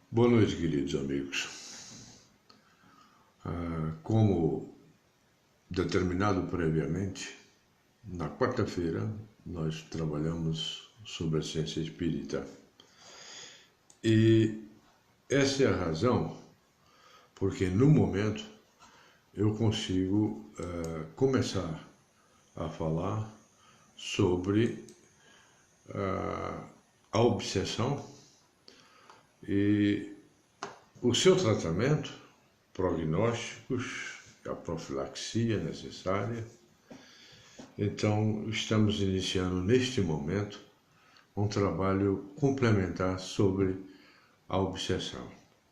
Boa noite, queridos amigos. Como determinado previamente, na quarta-feira nós trabalhamos sobre a ciência espírita. E essa é a razão porque, no momento, eu consigo começar a falar sobre a obsessão e o seu tratamento, prognósticos, a profilaxia necessária. Então, estamos iniciando neste momento um trabalho complementar sobre a obsessão.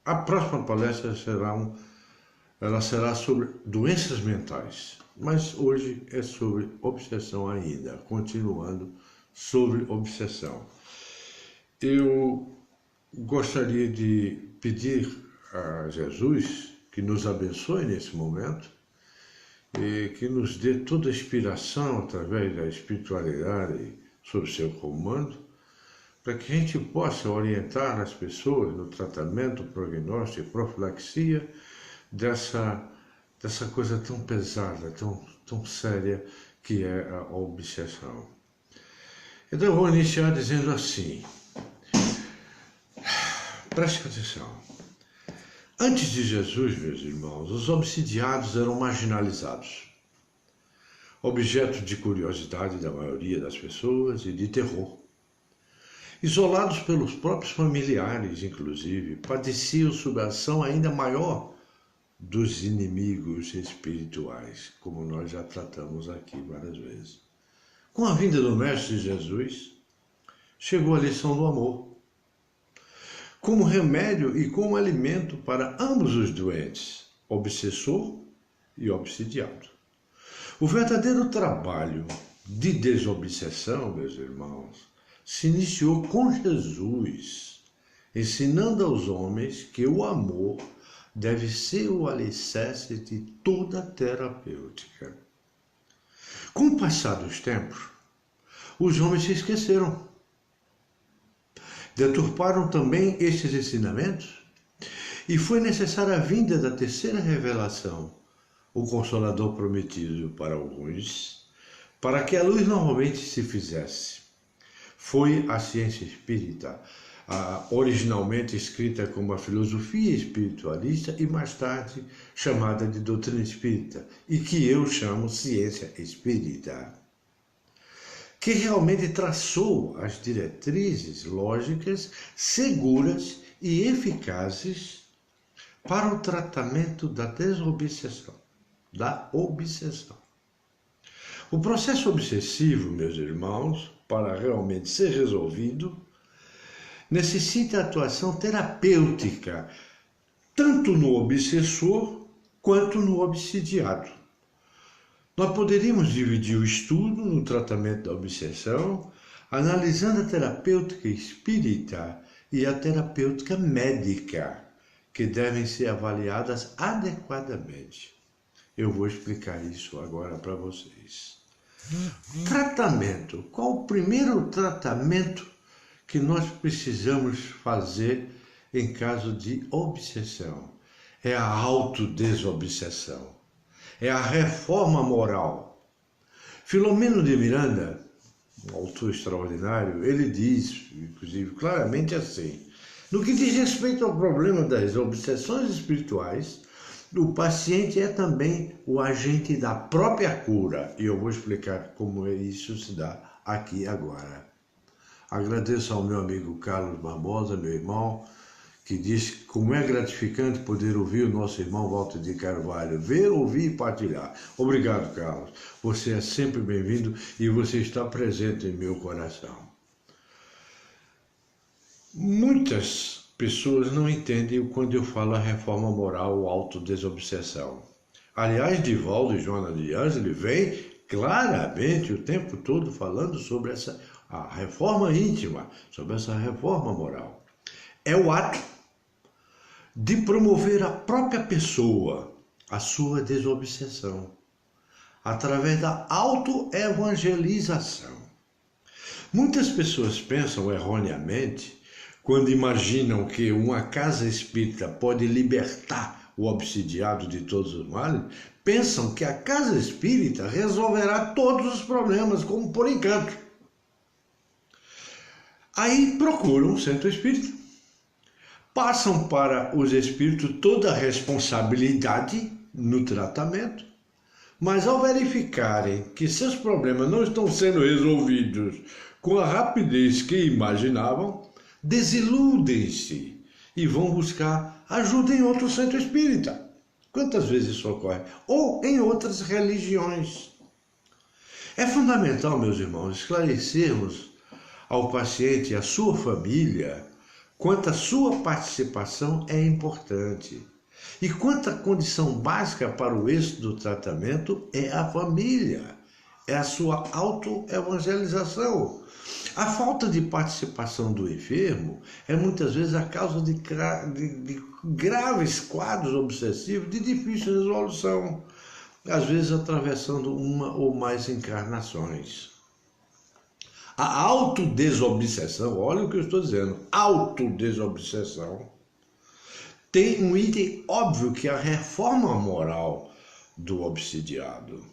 A próxima palestra será sobre doenças mentais, mas hoje é sobre obsessão ainda, continuando sobre obsessão. Eu gostaria de pedir a Jesus que nos abençoe nesse momento e que nos dê toda a inspiração através da espiritualidade sob seu comando, para que a gente possa orientar as pessoas no tratamento, prognóstico e profilaxia dessa coisa tão pesada, tão séria que é a obsessão. Então eu vou iniciar dizendo assim: preste atenção. Antes de Jesus, meus irmãos, os obsidiados eram marginalizados, objeto de curiosidade da maioria das pessoas e de terror. Isolados pelos próprios familiares, inclusive, padeciam sob a ação ainda maior dos inimigos espirituais, como nós já tratamos aqui várias vezes. Com a vinda do Mestre Jesus, chegou a lição do amor, como remédio e como alimento para ambos os doentes, obsessor e obsidiado. O verdadeiro trabalho de desobsessão, meus irmãos, se iniciou com Jesus, ensinando aos homens que o amor deve ser o alicerce de toda terapêutica. Com o passar dos tempos, os homens se esqueceram. Deturparam também estes ensinamentos e foi necessária a vinda da terceira revelação, o Consolador prometido para alguns, para que a luz novamente se fizesse. Foi a ciência espírita, originalmente escrita como a filosofia espiritualista e mais tarde chamada de doutrina espírita, e que eu chamo ciência espírita, que realmente traçou as diretrizes lógicas, seguras e eficazes para o tratamento da desobsessão, da obsessão. O processo obsessivo, meus irmãos, para realmente ser resolvido, necessita atuação terapêutica, tanto no obsessor quanto no obsidiado. Nós poderíamos dividir o estudo no tratamento da obsessão, analisando a terapêutica espírita e a terapêutica médica, que devem ser avaliadas adequadamente. Eu vou explicar isso agora para vocês. Tratamento. Qual o primeiro tratamento que nós precisamos fazer em caso de obsessão? É a autodesobsessão. É a reforma moral. Filomeno de Miranda, um autor extraordinário, ele diz, inclusive, claramente assim: no que diz respeito ao problema das obsessões espirituais, o paciente é também o agente da própria cura. E eu vou explicar como isso se dá aqui agora. Agradeço ao meu amigo Carlos Barbosa, meu irmão, que diz como é gratificante poder ouvir o nosso irmão Walter de Carvalho. Ver, ouvir e partilhar. Obrigado, Carlos. Você é sempre bem-vindo e você está presente em meu coração. Muitas pessoas não entendem quando eu falo a reforma moral ou autodesobsessão. Aliás, Divaldo e Joana de Ângeli vem claramente o tempo todo falando sobre a reforma íntima, sobre essa reforma moral. É o ato de promover a própria pessoa, a sua desobsessão, através da autoevangelização. Muitas pessoas pensam erroneamente quando imaginam que uma casa espírita pode libertar o obsidiado de todos os males, pensam que a casa espírita resolverá todos os problemas, como por encanto. Aí procuram o centro espírita, passam para os espíritos toda a responsabilidade no tratamento, mas ao verificarem que seus problemas não estão sendo resolvidos com a rapidez que imaginavam, desiludem-se e vão buscar ajuda em outro centro espírita. Quantas vezes isso ocorre? Ou em outras religiões. É fundamental, meus irmãos, esclarecermos ao paciente e à sua família quanto a sua participação é importante. E quanto a condição básica para o êxito do tratamento é a família, é a sua autoevangelização. A falta de participação do enfermo é muitas vezes a causa de graves quadros obsessivos de difícil resolução, às vezes atravessando uma ou mais encarnações. A autodesobsessão, olha o que eu estou dizendo, autodesobsessão, tem um item óbvio que é a reforma moral do obsidiado.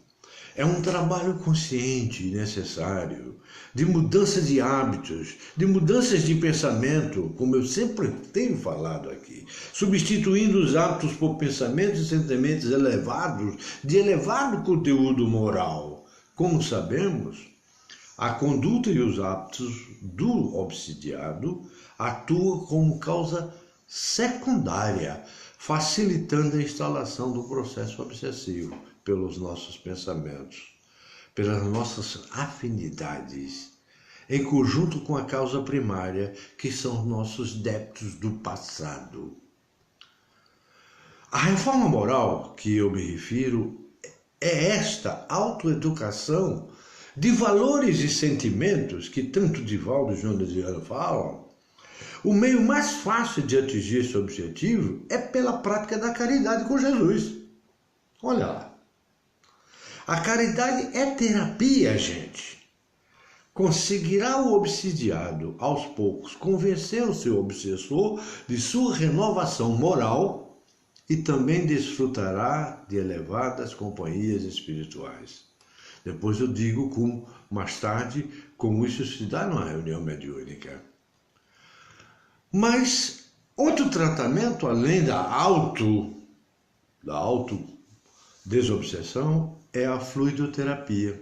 É um trabalho consciente e necessário, de mudança de hábitos, de mudanças de pensamento, como eu sempre tenho falado aqui, substituindo os hábitos por pensamentos e sentimentos elevados, de elevado conteúdo moral. Como sabemos, a conduta e os hábitos do obsidiado atuam como causa secundária, facilitando a instalação do processo obsessivo pelos nossos pensamentos, pelas nossas afinidades, em conjunto com a causa primária, que são os nossos débitos do passado. A reforma moral que eu me refiro é esta autoeducação de valores e sentimentos que tanto Divaldo e João de Adriano falam. O meio mais fácil de atingir esse objetivo é pela prática da caridade com Jesus. Olha lá. A caridade é terapia, gente. Conseguirá o obsidiado, aos poucos, convencer o seu obsessor de sua renovação moral e também desfrutará de elevadas companhias espirituais. Depois eu digo mais tarde como isso se dá numa reunião mediúnica. Mas outro tratamento, além da autodesobsessão, é a fluidoterapia.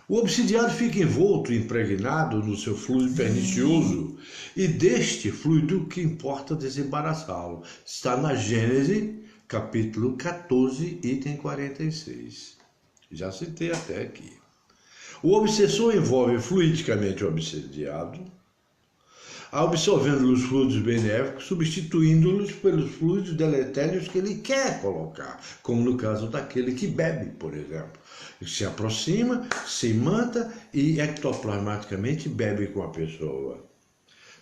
O obsidiado fica envolto, impregnado no seu fluido pernicioso, e deste fluido que importa desembaraçá-lo. Está na Gênesis, capítulo 14, item 46. Já citei até aqui. O obsessor envolve fluidicamente o obsidiado, absorvendo os fluidos benéficos, substituindo-los pelos fluidos deletérios que ele quer colocar, como no caso daquele que bebe, por exemplo. Ele se aproxima, se imanta e ectoplasmaticamente bebe com a pessoa.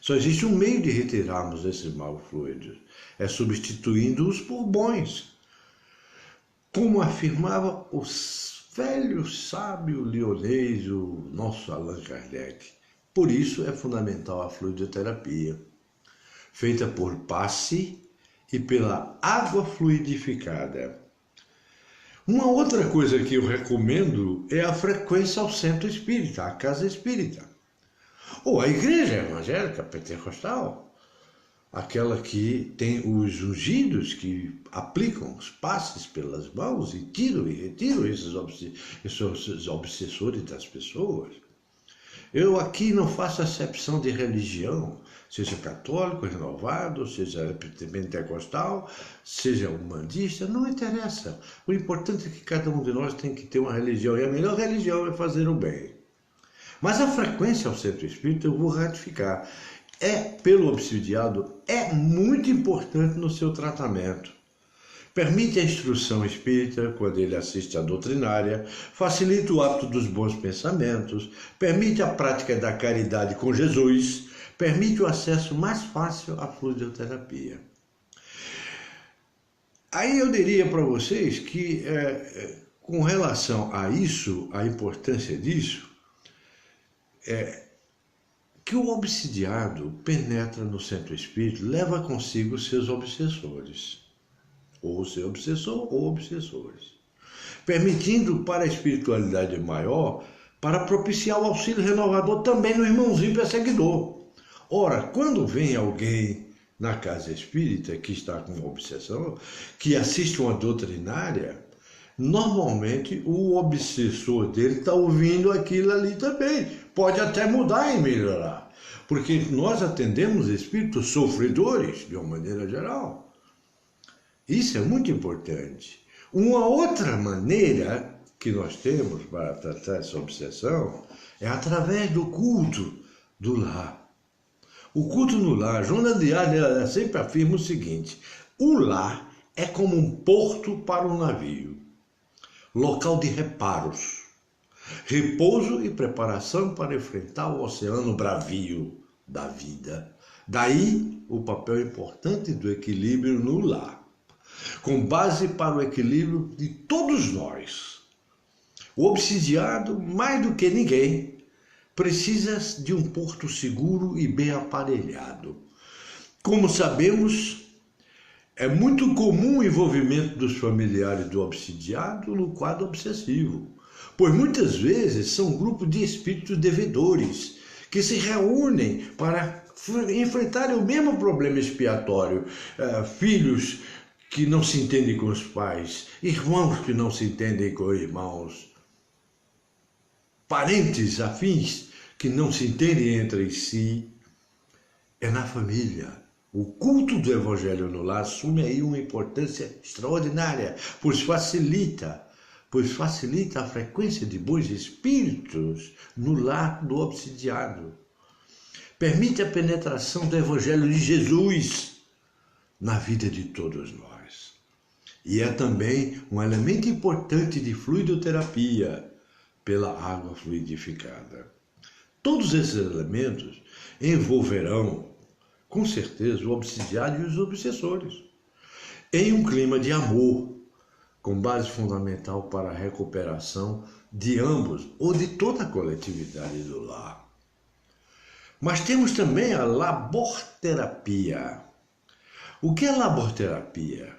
Só existe um meio de retirarmos esses maus fluidos, é substituindo-os por bons, como afirmava o velho sábio leonês, o nosso Allan Kardec. Por isso é fundamental a fluidoterapia, feita por passe e pela água fluidificada. Uma outra coisa que eu recomendo é a frequência ao centro espírita, à casa espírita, ou à igreja evangélica pentecostal, aquela que tem os ungidos que aplicam os passes pelas mãos e tiram e retiram esses obsessores das pessoas. Eu aqui não faço acepção de religião, seja católico, renovado, seja pentecostal, seja umbandista, não interessa. O importante é que cada um de nós tem que ter uma religião, e a melhor religião é fazer o bem. Mas a frequência ao centro espírita eu vou ratificar. Pelo obsidiado, é muito importante no seu tratamento. Permite a instrução espírita quando ele assiste à doutrinária, facilita o hábito dos bons pensamentos, permite a prática da caridade com Jesus, permite o acesso mais fácil à fluidoterapia. Aí eu diria para vocês que, com relação a isso, a importância disso, que o obsidiado penetra no centro espírita, leva consigo seus obsessores, ou seu obsessor ou obsessores, permitindo para a espiritualidade maior para propiciar o auxílio renovador também no irmãozinho perseguidor. Ora, quando vem alguém na casa espírita que está com obsessão, que assiste uma doutrinária, normalmente o obsessor dele está ouvindo aquilo ali também. Pode até mudar e melhorar, porque nós atendemos espíritos sofredores, de uma maneira geral. Isso é muito importante. Uma outra maneira que nós temos para tratar essa obsessão é através do culto do lar. O culto no lar, Joana de Ávila sempre afirma o seguinte: o lar é como um porto para o navio, local de reparos, repouso e preparação para enfrentar o oceano bravio da vida. Daí o papel importante do equilíbrio no lar, com base para o equilíbrio de todos nós. O obsidiado, mais do que ninguém, precisa de um porto seguro e bem aparelhado. Como sabemos, é muito comum o envolvimento dos familiares do obsidiado no quadro obsessivo, pois muitas vezes são um grupo de espíritos devedores que se reúnem para enfrentarem o mesmo problema expiatório. Filhos que não se entendem com os pais, irmãos que não se entendem com irmãos, parentes afins que não se entendem entre si. É na família. O culto do Evangelho no lar assume aí uma importância extraordinária, pois facilita a frequência de bons espíritos no lar do obsidiado. Permite a penetração do Evangelho de Jesus na vida de todos nós. E é também um elemento importante de fluidoterapia pela água fluidificada. Todos esses elementos envolverão, com certeza, o obsidiado e os obsessores, em um clima de amor, com base fundamental para a recuperação de ambos ou de toda a coletividade do lar. Mas temos também a laborterapia. O que é laborterapia?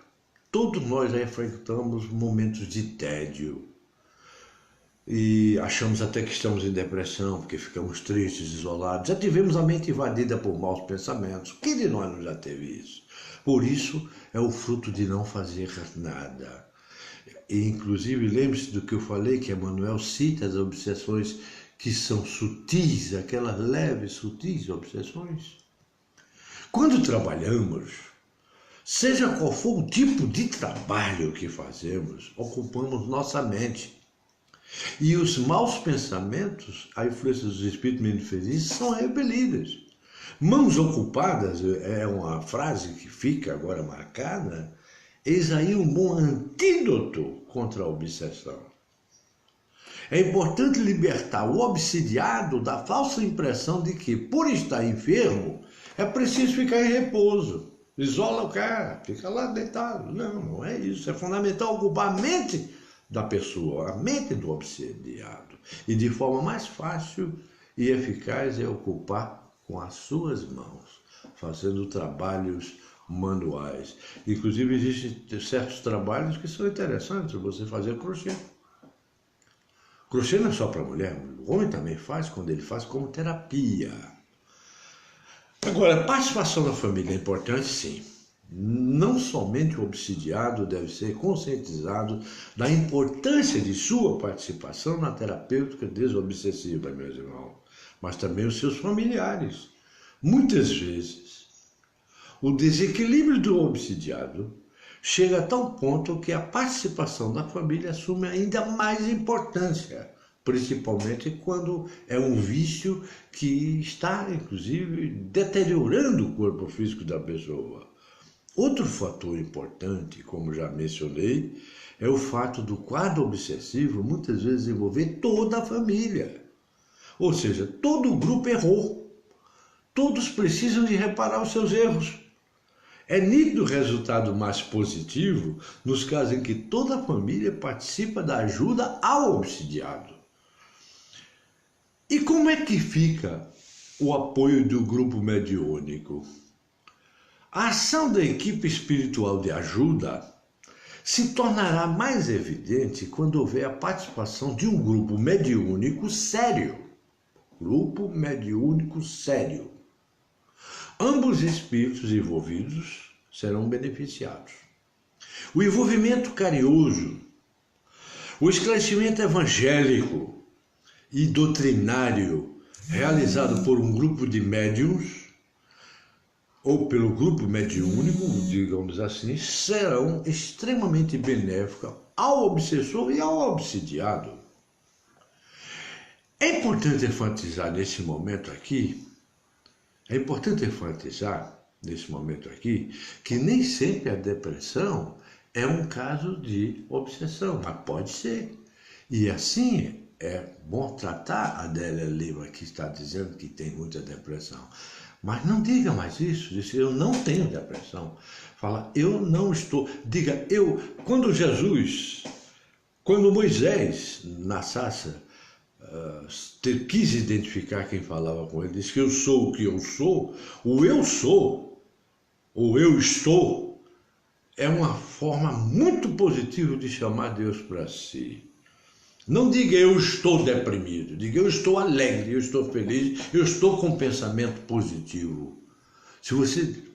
Todos nós já enfrentamos momentos de tédio e achamos até que estamos em depressão, porque ficamos tristes, isolados. Já tivemos a mente invadida por maus pensamentos. Quem de nós não já teve isso? Por isso, é o fruto de não fazer nada. E, inclusive, lembre-se do que eu falei, que Emmanuel cita as obsessões que são sutis, aquelas leves, sutis obsessões. Quando trabalhamos, seja qual for o tipo de trabalho que fazemos, ocupamos nossa mente. E os maus pensamentos, a influência dos espíritos menos felizes, são repelidas. Mãos ocupadas é uma frase que fica agora marcada. Eis aí um bom antídoto contra a obsessão. É importante libertar o obsidiado da falsa impressão de que, por estar enfermo, é preciso ficar em repouso. Isola o cara, fica lá deitado. Não, não é isso. É fundamental ocupar a mente da pessoa, a mente do obsidiado. E de forma mais fácil e eficaz é ocupar com as suas mãos, fazendo trabalhos manuais. Inclusive, existem certos trabalhos que são interessantes, você fazer crochê. Crochê não é só para mulher, o homem também faz, quando ele faz como terapia. Agora, a participação da família é importante, sim. Não somente o obsidiado deve ser conscientizado da importância de sua participação na terapêutica desobsessiva, meus irmãos, mas também os seus familiares. Muitas vezes, o desequilíbrio do obsidiado chega a tal ponto que a participação da família assume ainda mais importância, principalmente quando é um vício que está, inclusive, deteriorando o corpo físico da pessoa. Outro fator importante, como já mencionei, é o fato do quadro obsessivo muitas vezes envolver toda a família. Ou seja, todo o grupo errou. Todos precisam de reparar os seus erros. É nítido o resultado mais positivo nos casos em que toda a família participa da ajuda ao obsidiado. E como é que fica o apoio do grupo mediúnico. A ação da equipe espiritual de ajuda se tornará mais evidente quando houver a participação de um grupo mediúnico sério. Grupo mediúnico sério. Ambos espíritos envolvidos serão beneficiados. O envolvimento carinhoso, o esclarecimento evangélico e doutrinário realizado por um grupo de médiuns ou pelo grupo mediúnico, digamos assim, serão extremamente benéficos ao obsessor e ao obsidiado. É importante enfatizar nesse momento aqui, que nem sempre a depressão é um caso de obsessão, mas pode ser. E assim é bom tratar a Adélia Lima, que está dizendo que tem muita depressão. Mas não diga mais isso, diz eu não tenho depressão. Fala, eu não estou. Diga, quando Moisés, na sarça, quis identificar quem falava com ele, disse que eu sou o que eu sou, o eu sou, ou eu estou, é uma forma muito positiva de chamar Deus para si. Não diga eu estou deprimido, diga eu estou alegre, eu estou feliz, eu estou com pensamento positivo.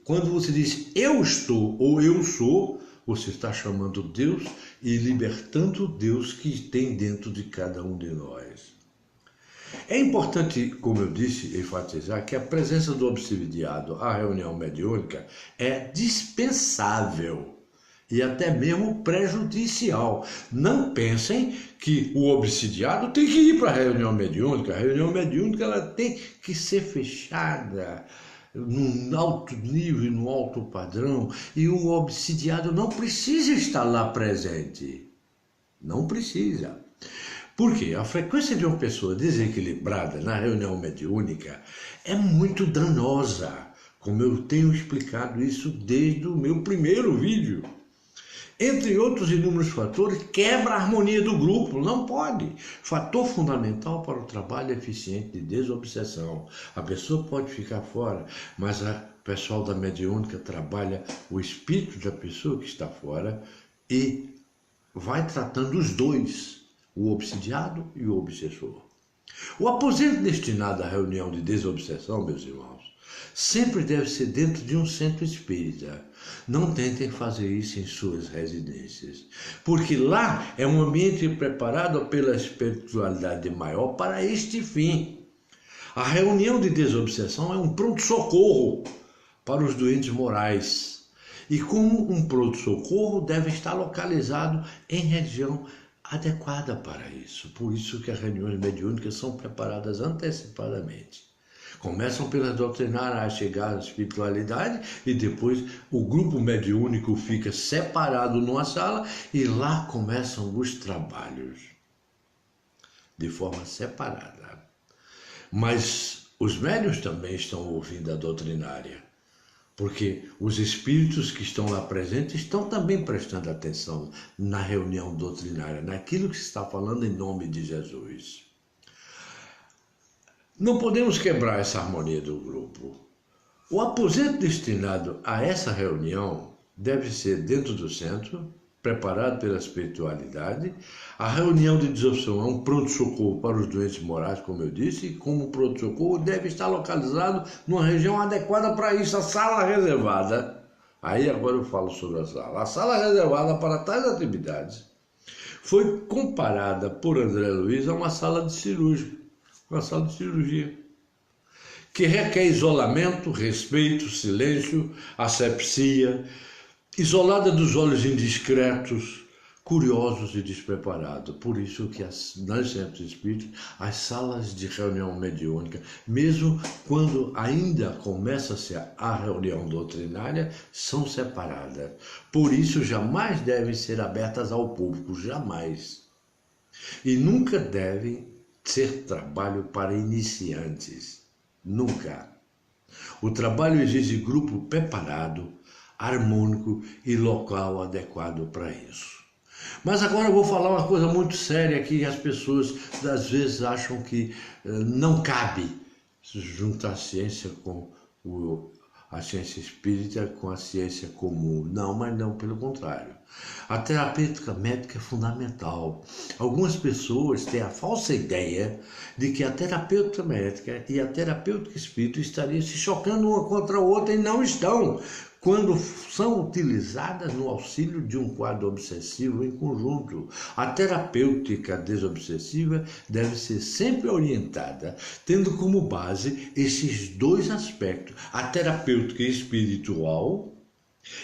Quando você diz eu estou ou eu sou, você está chamando Deus e libertando Deus que tem dentro de cada um de nós. É importante, como eu disse, enfatizar que a presença do obsidiado à reunião mediúnica é dispensável e até mesmo prejudicial. Não pensem que o obsidiado tem que ir para a reunião mediúnica. A reunião mediúnica ela tem que ser fechada num alto nível, num alto padrão, e o obsidiado não precisa estar lá presente. Não precisa. Por quê? A frequência de uma pessoa desequilibrada na reunião mediúnica é muito danosa, como eu tenho explicado isso desde o meu primeiro vídeo. Entre outros inúmeros fatores, quebra a harmonia do grupo, não pode. Fator fundamental para o trabalho eficiente de desobsessão. A pessoa pode ficar fora, mas o pessoal da mediúnica trabalha o espírito da pessoa que está fora e vai tratando os dois, o obsidiado e o obsessor. O aposento destinado à reunião de desobsessão, meus irmãos, sempre deve ser dentro de um centro espírita. Não tentem fazer isso em suas residências, porque lá é um ambiente preparado pela espiritualidade maior para este fim. A reunião de desobsessão é um pronto-socorro para os doentes morais. E como um pronto-socorro deve estar localizado em região adequada para isso. Por isso que as reuniões mediúnicas são preparadas antecipadamente. Começam pela doutrinária a chegar à espiritualidade e depois o grupo mediúnico fica separado numa sala e lá começam os trabalhos de forma separada. Mas os médiuns também estão ouvindo a doutrinária, porque os espíritos que estão lá presentes estão também prestando atenção na reunião doutrinária, naquilo que se está falando em nome de Jesus. Não podemos quebrar essa harmonia do grupo. O aposento destinado a essa reunião deve ser dentro do centro, preparado pela espiritualidade. A reunião de desobsessão é um pronto-socorro para os doentes morais, como eu disse, e como pronto-socorro deve estar localizado numa região adequada para isso, a sala reservada. Aí agora eu falo sobre a sala. A sala reservada para tais atividades foi comparada por André Luiz a uma sala de cirurgia, que requer isolamento, respeito, silêncio, asepsia, isolada dos olhos indiscretos, curiosos e despreparados. Por isso que nas centros espíritas, as salas de reunião mediúnica, mesmo quando ainda começa-se a reunião doutrinária, são separadas. Por isso jamais devem ser abertas ao público, jamais. E nunca devem ser trabalho para iniciantes. Nunca. O trabalho exige grupo preparado, harmônico e local adequado para isso. Mas agora eu vou falar uma coisa muito séria que as pessoas às vezes acham que não cabe juntar a ciência com a ciência espírita com a ciência comum. Não, mas não, pelo contrário. A terapêutica médica é fundamental. Algumas pessoas têm a falsa ideia de que a terapêutica médica e a terapêutica espírita estariam se chocando uma contra a outra e não estão, quando são utilizadas no auxílio de um quadro obsessivo em conjunto. A terapêutica desobsessiva deve ser sempre orientada, tendo como base esses dois aspectos, a terapêutica espiritual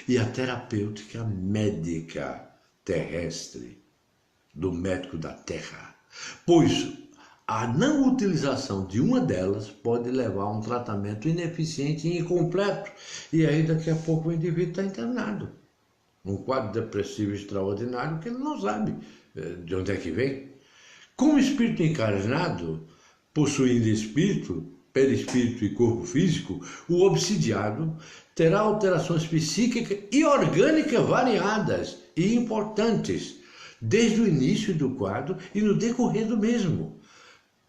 e a terapêutica médica terrestre, do médico da Terra. Pois a não utilização de uma delas pode levar a um tratamento ineficiente e incompleto. E aí daqui a pouco o indivíduo está internado. Um quadro depressivo extraordinário que ele não sabe de onde é que vem. Como espírito encarnado, possuindo espírito, perispírito e corpo físico, o obsidiado terá alterações psíquicas e orgânicas variadas e importantes, desde o início do quadro e no decorrer do mesmo.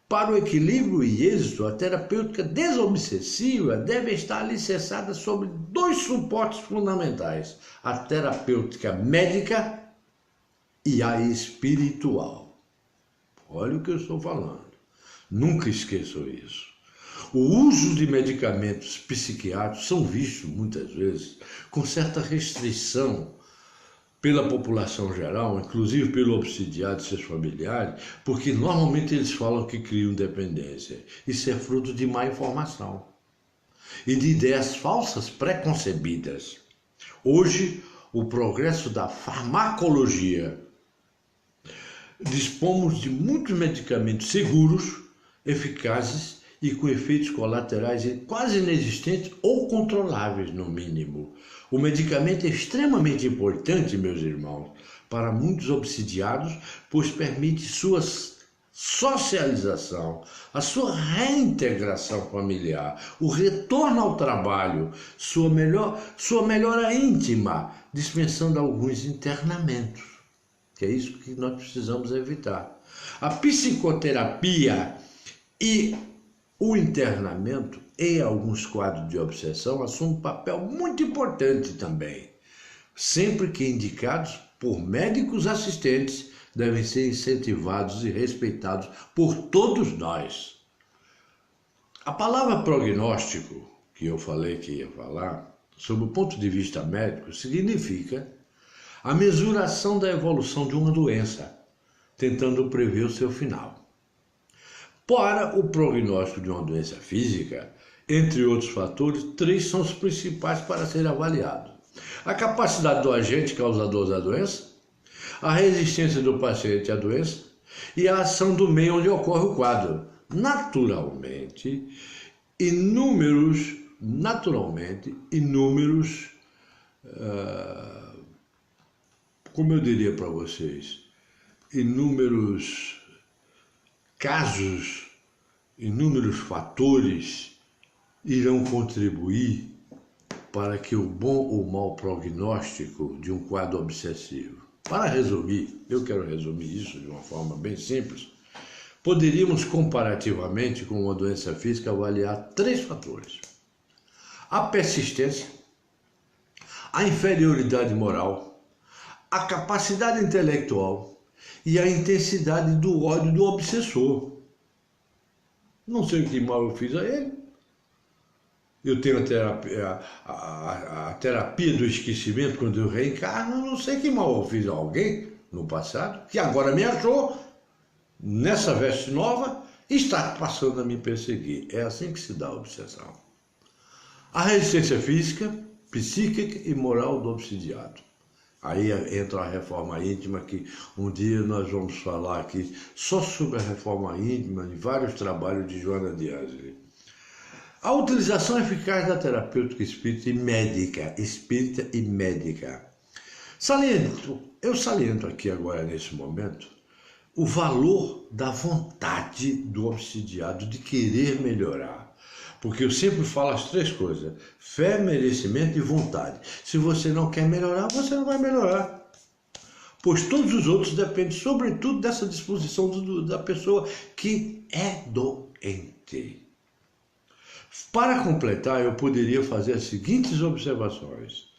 Para o equilíbrio e êxito, a terapêutica desobsessiva deve estar alicerçada sobre dois suportes fundamentais: a terapêutica médica e a espiritual. Olha o que eu estou falando. Nunca esqueçam isso. O uso de medicamentos psiquiátricos são vistos, muitas vezes, com certa restrição pela população geral, inclusive pelo obsidiado e seus familiares, porque normalmente eles falam que criam dependência. Isso é fruto de má informação e de ideias falsas preconcebidas. Hoje, o progresso da farmacologia, dispomos de muitos medicamentos seguros, eficazes e com efeitos colaterais quase inexistentes ou controláveis, no mínimo. O medicamento é extremamente importante, meus irmãos, para muitos obsidiados, pois permite sua socialização, a sua reintegração familiar, o retorno ao trabalho, sua melhora íntima, dispensando alguns internamentos, que é isso que nós precisamos evitar. A psicoterapia e o internamento, em alguns quadros de obsessão, assume um papel muito importante também. Sempre que indicados por médicos assistentes, devem ser incentivados e respeitados por todos nós. A palavra prognóstico, que eu falei que ia falar, sob o ponto de vista médico, significa a mensuração da evolução de uma doença, tentando prever o seu final. Para o prognóstico de uma doença física, entre outros fatores, 3 são os principais para ser avaliados: a capacidade do agente causador da doença, a resistência do paciente à doença e a ação do meio onde ocorre o quadro. Naturalmente, inúmeros, como eu diria para vocês, inúmeros casos, inúmeros fatores irão contribuir para que o bom ou mau prognóstico de um quadro obsessivo. Para resumir, eu quero resumir isso de uma forma bem simples, poderíamos comparativamente com uma doença física avaliar 3 fatores: a persistência, a inferioridade moral, a capacidade intelectual e a intensidade do ódio do obsessor. Não sei o que mal eu fiz a ele. Eu tenho a terapia do esquecimento quando eu reencarno. Não sei que mal eu fiz a alguém no passado, que agora me achou nessa veste nova e está passando a me perseguir. É assim que se dá a obsessão. A resistência física, psíquica e moral do obsidiado. Aí entra a reforma íntima, que um dia nós vamos falar aqui só sobre a reforma íntima em vários trabalhos de Joana de Ângeles. A utilização eficaz da terapêutica espírita e médica. Eu saliento aqui agora, nesse momento, o valor da vontade do obsidiado de querer melhorar. Porque eu sempre falo as 3 coisas: fé, merecimento e vontade. Se você não quer melhorar, você não vai melhorar. Pois todos os outros dependem, sobretudo, dessa disposição da pessoa que é doente. Para completar, eu poderia fazer as seguintes observações.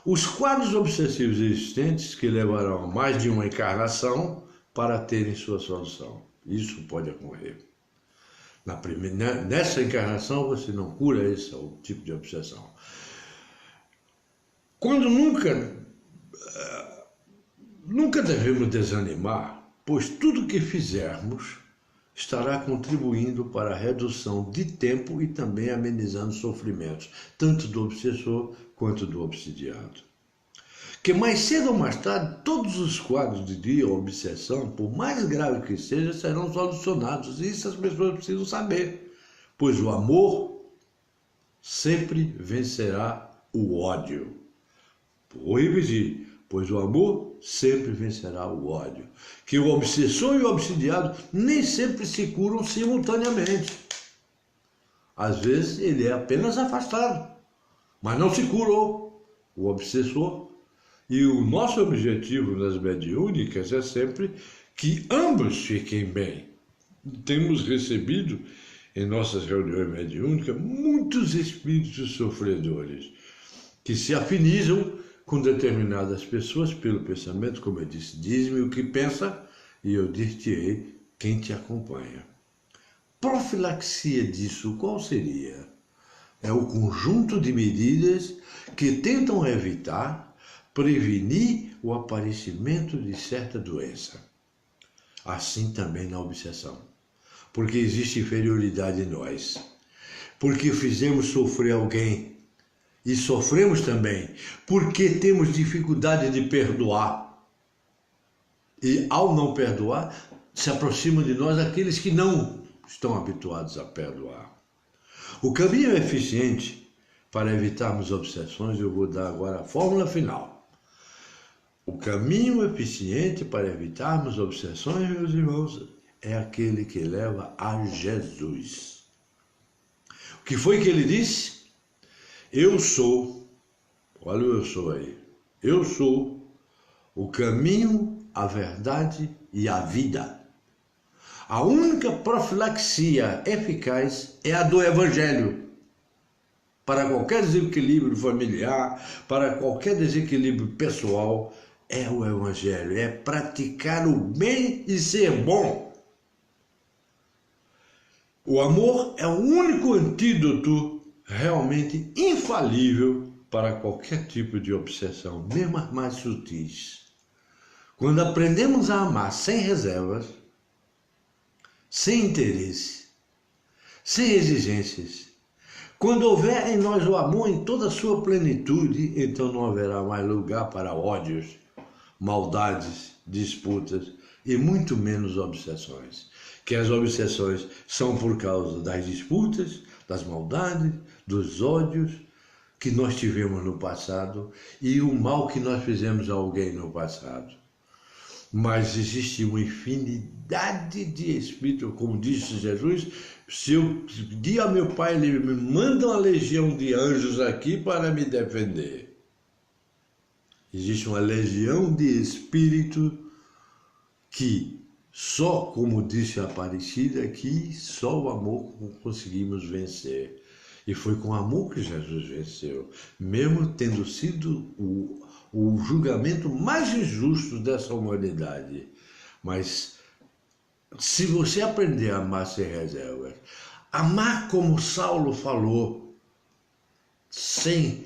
Os quadros obsessivos existentes que levarão a mais de uma encarnação para terem sua solução. Isso pode ocorrer. Nessa encarnação você não cura esse tipo de obsessão. Quando nunca devemos desanimar, pois tudo que fizermos estará contribuindo para a redução de tempo e também amenizando sofrimentos, tanto do obsessor quanto do obsidiado. Que mais cedo ou mais tarde, todos os quadros de obsessão, por mais grave que seja, serão solucionados. E isso as pessoas precisam saber, pois o amor sempre vencerá o ódio. Vou repetir, pois o amor sempre vencerá o ódio. Que o obsessor e o obsidiado nem sempre se curam simultaneamente. Às vezes ele é apenas afastado, mas não se curou o obsessor. E o nosso objetivo nas mediúnicas é sempre que ambos fiquem bem. Temos recebido em nossas reuniões mediúnicas muitos espíritos sofredores que se afinizam com determinadas pessoas pelo pensamento, como eu disse, diz-me o que pensa e eu dir-te-ei quem te acompanha. Profilaxia disso qual seria? É o conjunto de medidas que tentam evitar, prevenir o aparecimento de certa doença. Assim também na obsessão. Porque existe inferioridade em nós. Porque fizemos sofrer alguém. E sofremos também porque temos dificuldade de perdoar. E ao não perdoar, se aproximam de nós aqueles que não estão habituados a perdoar. O caminho eficiente para evitarmos obsessões, eu vou dar agora a fórmula final. O caminho eficiente para evitarmos obsessões, meus irmãos, é aquele que leva a Jesus. O que foi que ele disse? Eu sou, olha o eu sou aí, eu sou o caminho, a verdade e a vida. A única profilaxia eficaz é a do Evangelho. Para qualquer desequilíbrio familiar, para qualquer desequilíbrio pessoal, é o Evangelho, é praticar o bem e ser bom. O amor é o único antídoto realmente infalível para qualquer tipo de obsessão, mesmo as mais sutis. Quando aprendemos a amar sem reservas, sem interesse, sem exigências, quando houver em nós o amor em toda a sua plenitude, então não haverá mais lugar para ódios, maldades, disputas e muito menos obsessões. Que as obsessões são por causa das disputas, das maldades, dos ódios que nós tivemos no passado e o mal que nós fizemos a alguém no passado. Mas existe uma infinidade de espíritos, como disse Jesus, se eu pedir a meu Pai, Ele me manda uma legião de anjos aqui para me defender. Existe uma legião de espíritos que só, como disse a Aparecida, que só o amor conseguimos vencer. E foi com amor que Jesus venceu, mesmo tendo sido o julgamento mais injusto dessa humanidade. Mas se você aprender a amar sem reservas, amar como Saulo falou, sem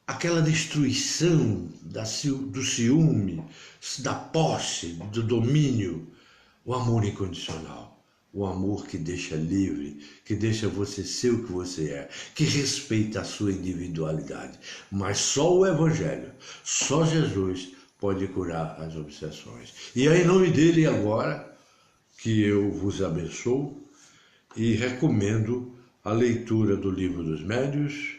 aquela destruição do ciúme, da posse, do domínio, o amor incondicional. O amor que deixa livre, que deixa você ser o que você é, que respeita a sua individualidade. Mas só o Evangelho, só Jesus pode curar as obsessões. E é em nome dele agora que eu vos abençoo e recomendo a leitura do Livro dos Médiuns,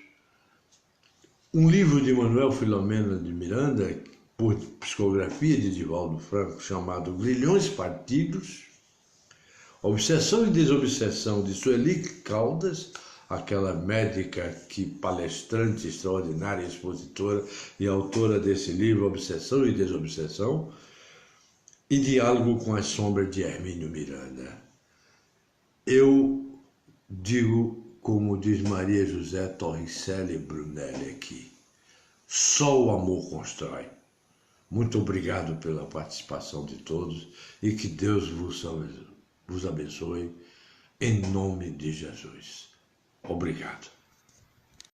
um livro de Manuel Filomeno de Miranda, por psicografia de Divaldo Franco, chamado Grilhões Partidos, Obsessão e Desobsessão, de Sueli Caldas, aquela médica palestrante extraordinária, expositora e autora desse livro, Obsessão e Desobsessão, e Diálogo com as Sombras, de Hermínio Miranda. Eu digo como diz Maria José Torricelli Brunelli aqui, só o amor constrói. Muito obrigado pela participação de todos e que Deus vos abençoe em nome de Jesus. Obrigado.